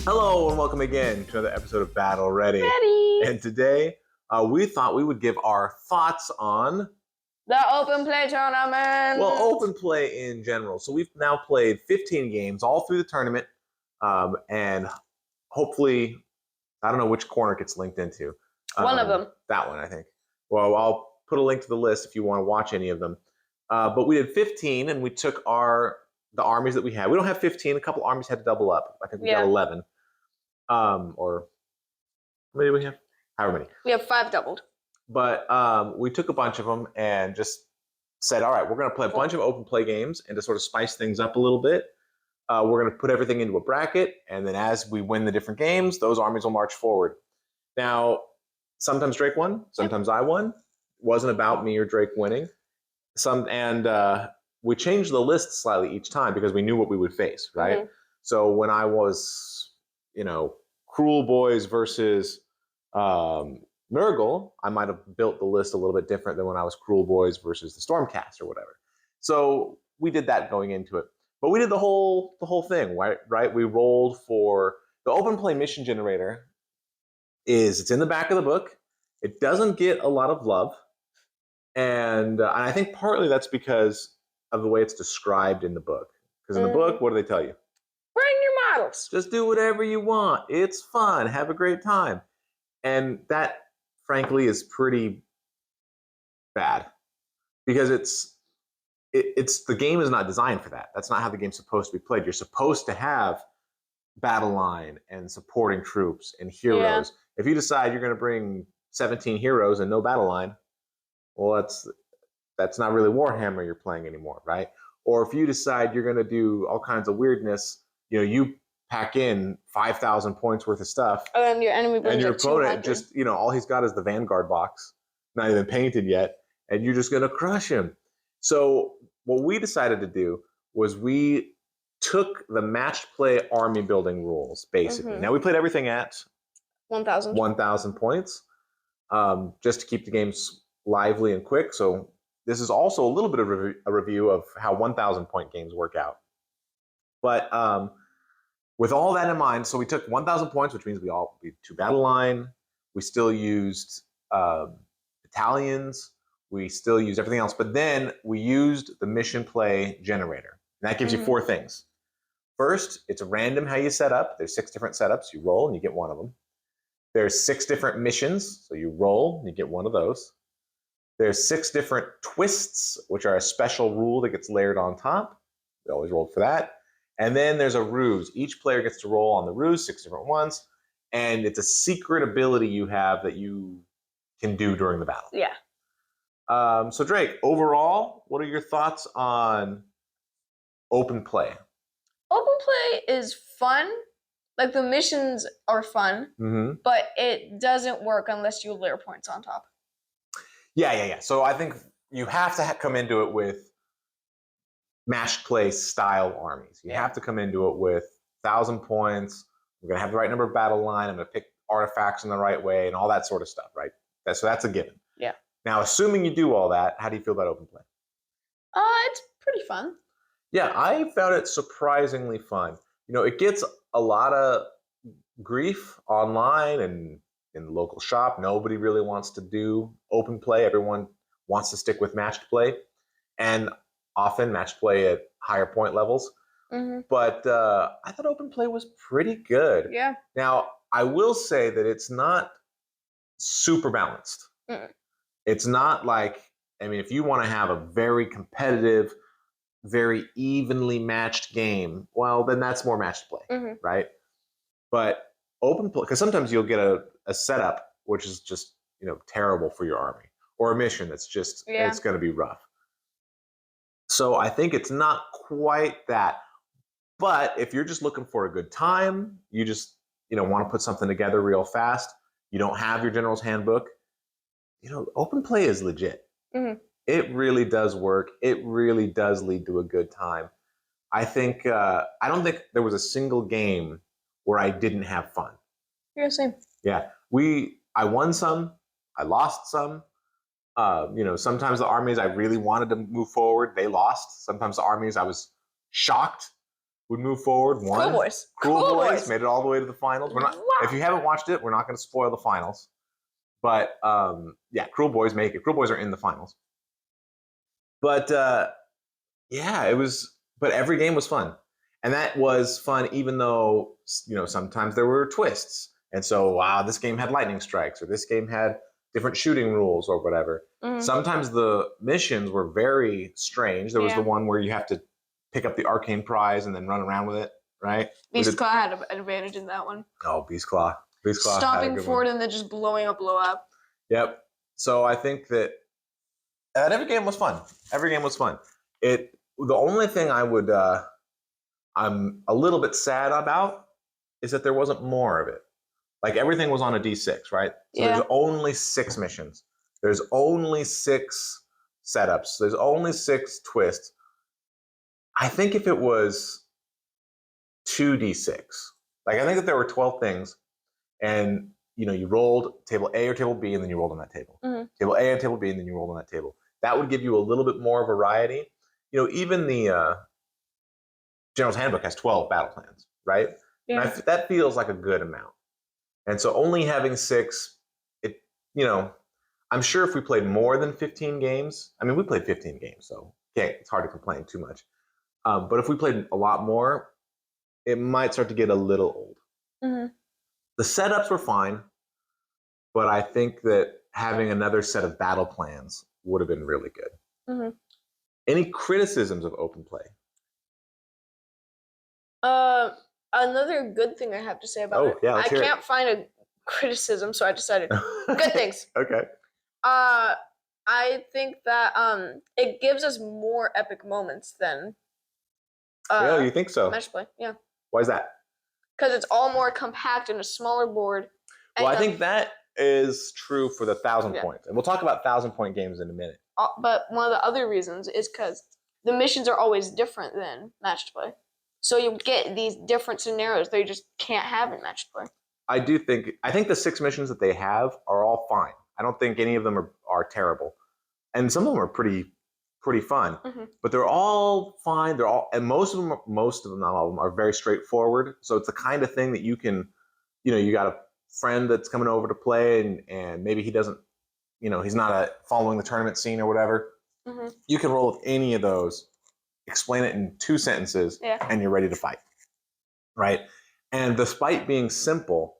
Hello and welcome again to another episode of Battle Ready. Ready. And today we thought we would give our thoughts on The open play tournament. well, open play in general. So we've now played 15 games all through the tournament, and hopefully, I don't know which corner it gets linked into. One of them. That one, I think. Well, I'll put a link to the list if you want to watch any of them. But we did 15, and we took the armies that we had. We don't have 15. A couple armies had to double up. I think we got 11. Or how many do we have? However many. We have 5 doubled. But we took a bunch of them and just said, all right, we're going to play a bunch of open play games, and to sort of spice things up a little bit, we're going to put everything into a bracket, and then as we win the different games, those armies will march forward. Now, sometimes Drake won, sometimes I won. It wasn't about me or Drake winning. We changed the list slightly each time because we knew what we would face, right? Mm-hmm. So when I was, Cruel Boys versus Nurgle, I might have built the list a little bit different than when I was Cruel Boys versus the Stormcast or whatever. So we did that going into it. But we did the whole thing, right? We rolled for the open play mission generator. It's in the back of the book. It doesn't get a lot of love. And I think partly that's because of the way it's described in the book. Because in the book, what do they tell you? Bring your models. Just do whatever you want. It's fun. Have a great time. And that, frankly, is pretty bad. Because the game is not designed for that. That's not how the game's supposed to be played. You're supposed to have battle line and supporting troops and heroes. Yeah. If you decide you're going to bring 17 heroes and no battle line, well, that's not really Warhammer you're playing anymore, right? Or if you decide you're going to do all kinds of weirdness, you pack in 5,000 points worth of stuff, and your enemy brings and your opponent just, all he's got is the Vanguard box, not even painted yet, and you're just going to crush him. So what we decided to do was we took the matched play army building rules, basically. Mm-hmm. Now, we played everything at 1,000 points, just to keep the games lively and quick. So this is also a little bit of a review of how 1,000 point games work out. But with all that in mind, so we took 1,000 points, which means we to battle line. We still used battalions. We still used everything else. But then we used the mission play generator. And that gives you 4 things. First, it's random how you set up. There's 6 different setups. You roll and you get one of them. There's 6 different missions. So you roll and you get one of those. There's 6 different twists, which are a special rule that gets layered on top. We always rolled for that. And then there's a ruse. Each player gets to roll on the ruse, 6 different ones. And it's a secret ability you have that you can do during the battle. Yeah. So Drake, overall, what are your thoughts on open play? Open play is fun. Like, the missions are fun, but it doesn't work unless you layer points on top. Yeah. So I think you have to come into it with matched play style armies. You have to come into it with 1,000 points. We're going to have the right number of battle line. I'm going to pick artifacts in the right way and all that sort of stuff, right? So that's a given. Yeah. Now, assuming you do all that, how do you feel about open play? It's pretty fun. Yeah, I found it surprisingly fun. It gets a lot of grief online and in the local shop. Nobody really wants to do open play. Everyone wants to stick with matched play, and often matched play at higher point levels. Mm-hmm. But I thought open play was pretty good. Yeah. Now, I will say that it's not super balanced. Mm-mm. It's not like, if you want to have a very competitive, very evenly matched game, well, then that's more matched play, right? But open play, because sometimes you'll get a setup which is just terrible for your army, or a mission that's just it's going to be rough. So I think it's not quite that. But if you're just looking for a good time, you just want to put something together real fast, you don't have your general's handbook, open play is legit. Mm-hmm. It really does work. It really does lead to a good time. I think I don't think there was a single game where I didn't have fun. Yeah, same. Yeah, I won some, I lost some. Sometimes the armies I really wanted to move forward, they lost. Sometimes the armies I was shocked would move forward. Cruel Boys. Cruel Boys made it all the way to the finals. We're not. Wow. If you haven't watched it, we're not going to spoil the finals. But yeah, Cruel Boys make it. Cruel Boys are in the finals. But yeah, it was. But every game was fun, and that was fun, even though sometimes there were twists. And so, wow, this game had lightning strikes, or this game had different shooting rules, or whatever. Mm-hmm. Sometimes the missions were very strange. There was the one where you have to pick up the arcane prize and then run around with it, right? Beast Claw had an advantage in that one. Oh, Beast Claw. Stomping forward and then just blowing up. Yep. So I think that every game was fun. Every game was fun. The only thing I'm a little bit sad about is that there wasn't more of it. Like everything was on a D6, right? So there's only 6 missions. There's only 6 setups. There's only 6 twists. I think if it was 2D6, like I think that there were 12 things, and you rolled table A or table B, and then you rolled on that table. Mm-hmm. Table A and table B, and then you rolled on that table. That would give you a little bit more variety. Even the General's Handbook has 12 battle plans, right? Yeah. And that feels like a good amount. And so only having 6, I'm sure if we played more than 15 games, I mean, we played 15 games, so it's hard to complain too much. But if we played a lot more, it might start to get a little old. Mm-hmm. The setups were fine, but I think that having another set of battle plans would have been really good. Mm-hmm. Any criticisms of open play? Another good thing I have to say about it. I can't find a criticism, so I decided good things. Okay. I think that it gives us more epic moments than yeah, you think so? Match play, yeah. Why is that? Because it's all more compact in a smaller board. Well, I think that is true for the 1,000 points. And we'll talk about 1,000-point games in a minute. But one of the other reasons is because the missions are always different than match play. So you get these different scenarios that you just can't have in match play. I think the 6 missions that they have are all fine. I don't think any of them are terrible. And some of them are pretty fun. Mm-hmm. But they're all fine. And most of them, not all of them, are very straightforward. So it's the kind of thing that you can, you got a friend that's coming over to play and maybe he doesn't, he's not following the tournament scene or whatever. Mm-hmm. You can roll with any of those, explain it in 2 sentences, and you're ready to fight. Right? And despite being simple,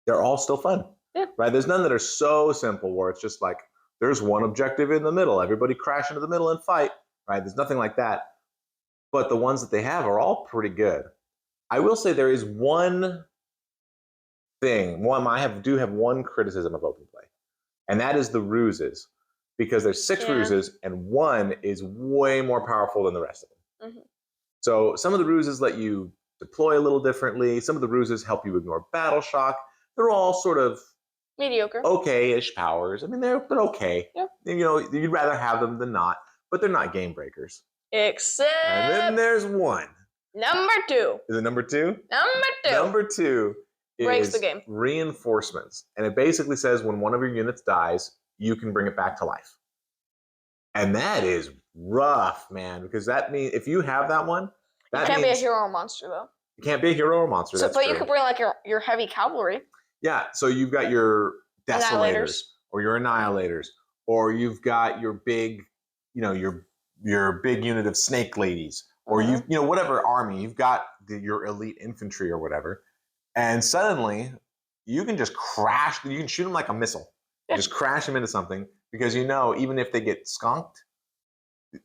they're all still fun. Yeah. Right? There's none that are so simple where it's just like, there's one objective in the middle. Everybody crash into the middle and fight. Right? There's nothing like that. But the ones that they have are all pretty good. I will say there is one thing. I do have one criticism of open play. And that is the ruses. Because there's 6 ruses and one is way more powerful than the rest of them. Mm-hmm. So some of the ruses let you deploy a little differently. Some of the ruses help you ignore battle shock. They're all sort of mediocre, okay-ish powers. I mean, they're okay. Yeah. You'd rather have them than not, but they're not game breakers. Except. And then there's one. Number 2. Is it number 2? Number 2. Number 2 breaks is the game. Reinforcements, and it basically says when one of your units dies, you can bring it back to life. And that is rough, man, because that means if you have that one, that can't be a hero or monster though. It can't be a hero or monster. So, but you could bring like your heavy cavalry. Yeah, so you've got your desolators or your annihilators, or you've got your big, your big unit of snake ladies, or whatever army you've got, your elite infantry or whatever, and suddenly you can just crash. You can shoot them like a missile. You just crash them into something because even if they get skunked,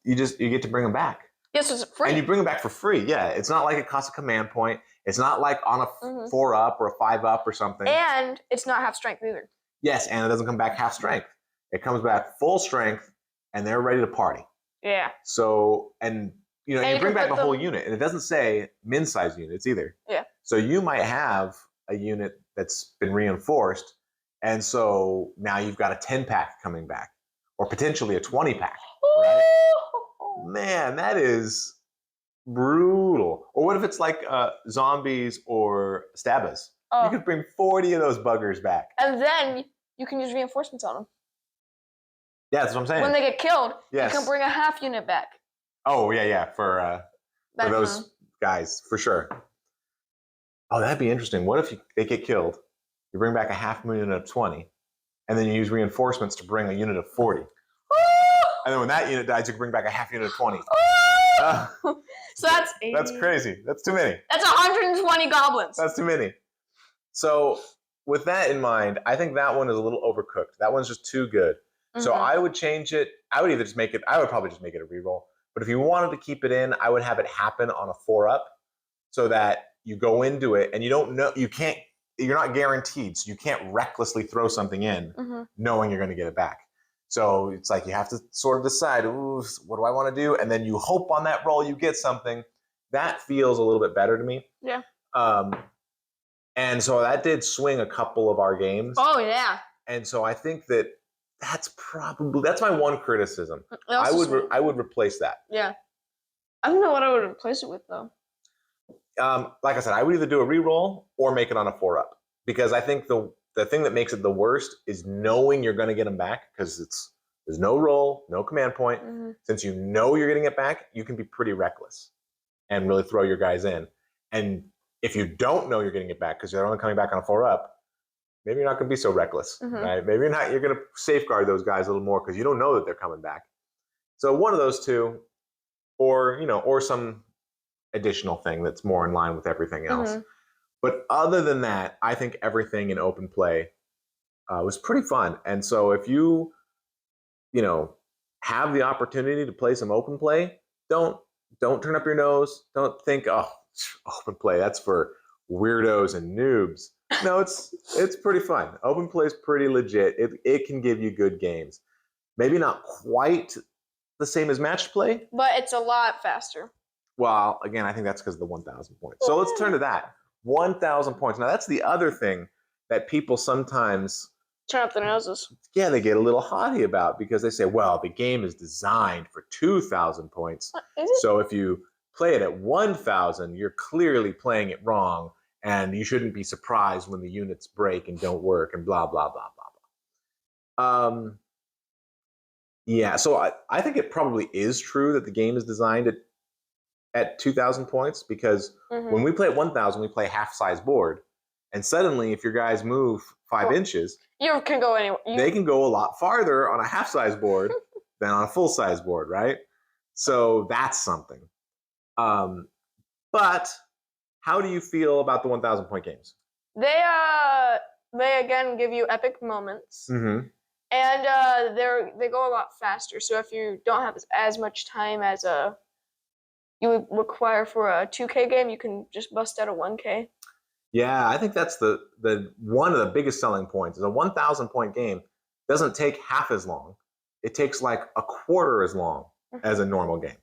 you get to bring them back. Yes, it's free. And you bring them back for free. Yeah, it's not like it costs a command point. It's not like on a 4-up or a 5-up or something. And it's not half strength either. Yes, and it doesn't come back half strength. It comes back full strength, and they're ready to party. Yeah. So, and you bring back the whole unit, and it doesn't say min-size units either. Yeah. So you might have a unit that's been reinforced, and so now you've got a 10-pack coming back, or potentially a 20-pack. Right? Man, that is brutal. Or what if it's like zombies or stabbas? Oh. You could bring 40 of those buggers back. And then you can use reinforcements on them. Yeah, that's what I'm saying. When they get killed, you can bring a half unit back. Oh, yeah, for those guys, for sure. Oh, that'd be interesting. What if they get killed? You bring back a half unit of 20, and then you use reinforcements to bring a unit of 40. And then when that unit dies, you can bring back a half unit of 20. So that's 80. That's crazy. That's too many. That's 120 goblins. That's too many. So with that in mind, I think that one is a little overcooked. That one's just too good. Mm-hmm. So I would change it. I would either just make it, I would probably just make it a reroll. But if you wanted to keep it in, I would have it happen on a 4-up so that you go into it and you don't know, you're not guaranteed. So you can't recklessly throw something in knowing you're going to get it back. So it's like you have to sort of decide, ooh, what do I want to do? And then you hope on that roll you get something. That feels a little bit better to me. Yeah. And so that did swing a couple of our games. Oh, yeah. And so I think that's my one criticism. I would replace that. Yeah. I don't know what I would replace it with, though. Like I said, I would either do a reroll or make it on a 4-up. Because I think the thing that makes it the worst is knowing you're going to get them back, because there's no roll, no command point. Mm-hmm. Since you know you're getting it back, you can be pretty reckless and really throw your guys in. And if you don't know you're getting it back because you're only coming back on a 4-up, maybe you're not going to be so reckless, right? Maybe you're going to safeguard those guys a little more because you don't know that they're coming back. So one of those two, or some additional thing that's more in line with everything else. Mm-hmm. But other than that, I think everything in open play was pretty fun. And so if you have the opportunity to play some open play, don't turn up your nose. Don't think, oh, open play, that's for weirdos and noobs. No, it's pretty fun. Open play is pretty legit. It can give you good games. Maybe not quite the same as match play, but it's a lot faster. Well, again, I think that's because of the 1,000 points. So let's turn to that. 1,000 points. Now, that's the other thing that people sometimes turn up their noses. Yeah, they get a little haughty about, because they say, well, the game is designed for 2,000 points. So if you play it at 1,000, you're clearly playing it wrong, and you shouldn't be surprised when the units break and don't work and blah, blah, blah, blah, blah. Yeah, so I think it probably is true that the game is designed at 2,000 points, because when we play at 1,000, we play half-size board. And suddenly, if your guys move 5 inches, you can go anywhere. They can go a lot farther on a half-size board than on a full-size board, right? So that's something. But how do you feel about the 1,000 point games? They again give you epic moments, and they go a lot faster. So if you don't have as much time as you would require for a 2K game, you can just bust out a 1K. Yeah, I think that's the one of the biggest selling points. Is a 1,000 point game doesn't take half as long. It takes like a quarter as long as a normal game,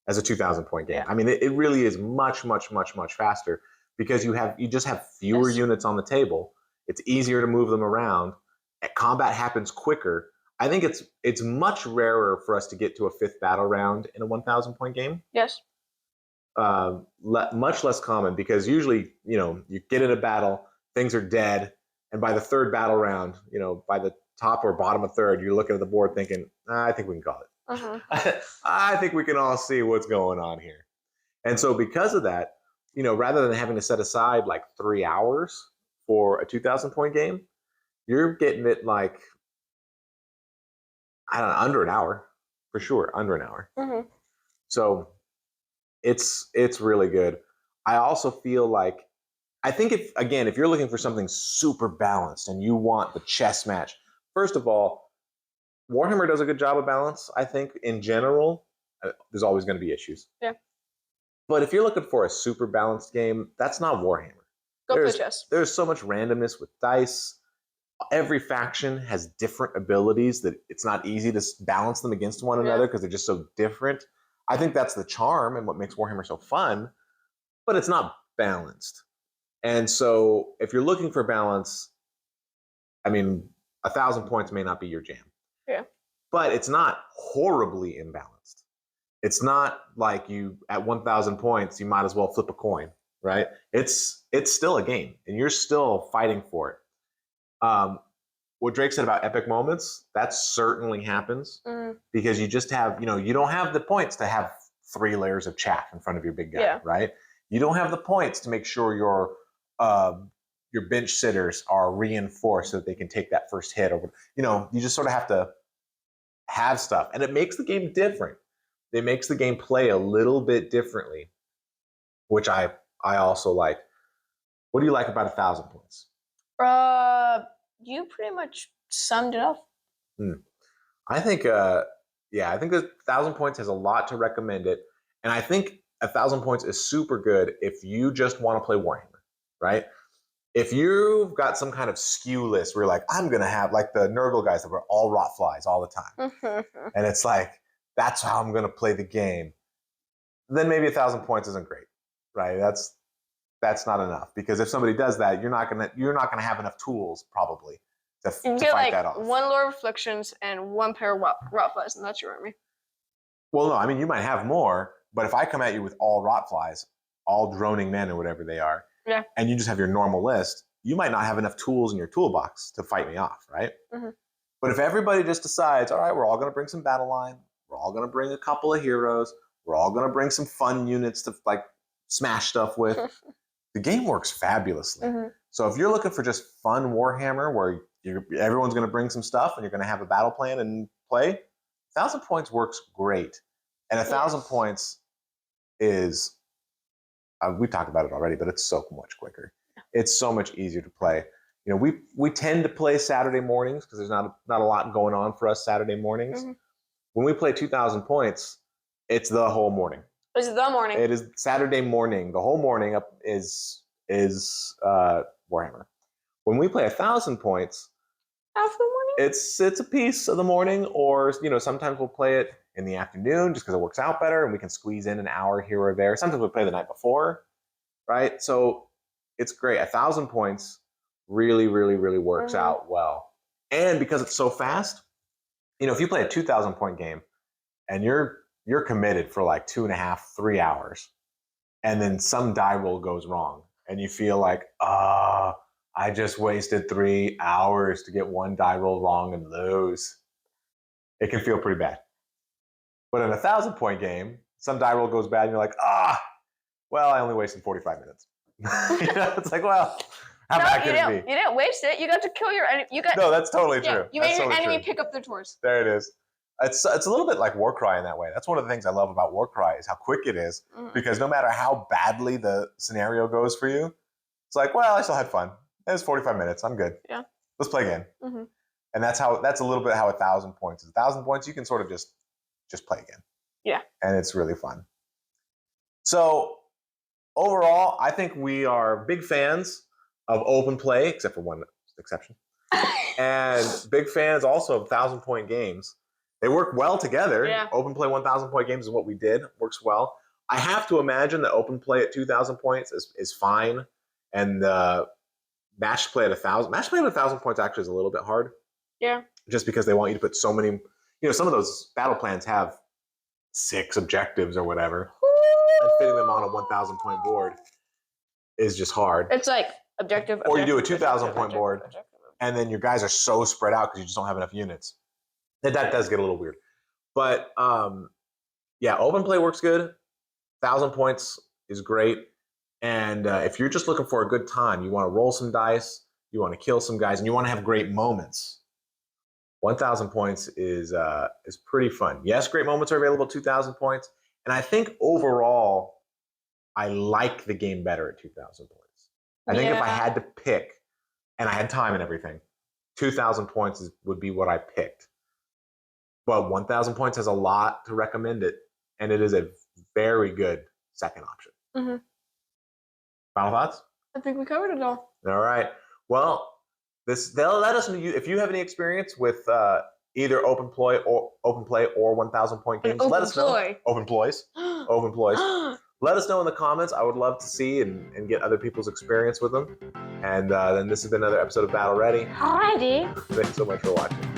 as a 2,000 point game. Yeah. I mean, it really is much, much, much, much faster, because you just have fewer units on the table. It's easier to move them around. Combat happens quicker. I think it's much rarer for us to get to a 5th battle round in a 1,000 point game. Yes. Much less common, because usually, you get in a battle, things are dead, and by the 3rd battle round, by the top or bottom of 3rd, you're looking at the board thinking, I think we can call it. I think we can all see what's going on here. And so because of that, rather than having to set aside like 3 hours for a 2,000 point game, you're getting it like, I don't know, under an hour, for sure, under an hour. So it's really good. I also feel like, I think if you're looking for something super balanced and you want the chess match, first of all, Warhammer does a good job of balance. I think in general, there's always going to be issues. Yeah. But if you're looking for a super balanced game, that's not Warhammer. Play chess. There's so much randomness with dice. Every faction has different abilities that it's not easy to balance them against one another, because they're just so different. I think that's the charm and what makes Warhammer so fun, but it's not balanced. And so if you're looking for balance, I mean, 1,000 points may not be your jam. Yeah. But it's not horribly imbalanced. It's not like at 1,000 points, you might as well flip a coin, right? It's still a game, and you're still fighting for it. What Drake said about epic moments, that certainly happens, because you just have, you don't have the points to have 3 layers of chaff in front of your big guy, right? You don't have the points to make sure your bench sitters are reinforced so that they can take that first hit. Or you just sort of have to have stuff, and it makes the game different. It makes the game play a little bit differently, which I also like. What do you like about 1,000 points? You pretty much summed it up. I think, I think 1,000 points has a lot to recommend it, and I think 1,000 points is super good if you just want to play Warhammer, right? If you've got some kind of skew list where you're like, I'm gonna have like the Nurgle guys that were all rot flies all the time, and it's like that's how I'm gonna play the game, then maybe 1,000 points isn't great, right? That's not enough, because if somebody does that, you're not gonna have enough tools probably to fight that off. 1 Lord of Afflictions and 1 pair of rot flies, and that's your army. Well, no, I mean you might have more, but if I come at you with all rot flies, all droning men or whatever they are, and you just have your normal list, you might not have enough tools in your toolbox to fight me off, right? But if everybody just decides, all right, we're all going to bring some battle line, we're all going to bring a couple of heroes, we're all going to bring some fun units to like smash stuff with, the game works fabulously. So if you're looking for just fun Warhammer where everyone's going to bring some stuff and you're going to have a battle plan and play, 1,000 points works great. And 1,000 points is, we talked about it already, but it's so much quicker. It's so much easier to play. We tend to play Saturday mornings because there's not a lot going on for us Saturday mornings. When we play 2,000 points, it's the whole morning. It's the morning. It is Saturday morning. The whole morning up is Warhammer. When we play 1,000 points, half the morning. It's a piece of the morning, or sometimes we'll play it in the afternoon just because it works out better and we can squeeze in an hour here or there. Sometimes we play the night before, right? So it's great. 1,000 points really, really, really works out well. And because it's so fast, if you play a 2,000 point game and you're committed for like 2.5, 3 hours, and then some die roll goes wrong and you feel like, I just wasted 3 hours to get one die roll wrong and lose. It can feel pretty bad. But in a 1,000 point game, some die roll goes bad and you're like, well, I only wasted 45 minutes. It's like, well, how bad could it be? You didn't waste it. You got to kill your enemy. No, that's totally true. You made your enemy pick up their tours. There it is. It's a little bit like Warcry in that way. That's one of the things I love about Warcry is how quick it is. Because no matter how badly the scenario goes for you, it's like, well, I still had fun. It was 45 minutes. I'm good. Yeah. Let's play again. And that's a little bit how 1,000 points is. 1,000 points, you can sort of just play again. Yeah. And it's really fun. So overall, I think we are big fans of open play, except for one exception. And big fans also of 1,000 point games. They work well together. Yeah. Open play 1,000 point games is what we did. Works well. I have to imagine that open play at 2,000 points is fine. And match play at 1,000. Match play at 1,000 points actually is a little bit hard. Yeah. Just because they want you to put so many, some of those battle plans have 6 objectives or whatever. And fitting them on a 1,000 point board is just hard. It's like objective. Or you do a 2,000 point board, and then your guys are so spread out because you just don't have enough units. That does get a little weird. But open play works good. 1,000 points is great. And if you're just looking for a good time, you want to roll some dice, you want to kill some guys, and you want to have great moments, 1,000 points is pretty fun. Yes, great moments are available at 2,000 points. And I think overall, I like the game better at 2,000 points. I think if I had to pick, and I had time and everything, 2,000 points would be what I picked. But 1,000 points has a lot to recommend it, and it is a very good second option. Final thoughts? I think we covered it all. All right. Well, they'll let us know if you have any experience with either open play or 1,000 point games. Let us know. Open ploys. Let us know in the comments. I would love to see and get other people's experience with them. And then this has been another episode of Battle Ready. Alrighty. Thanks so much for watching.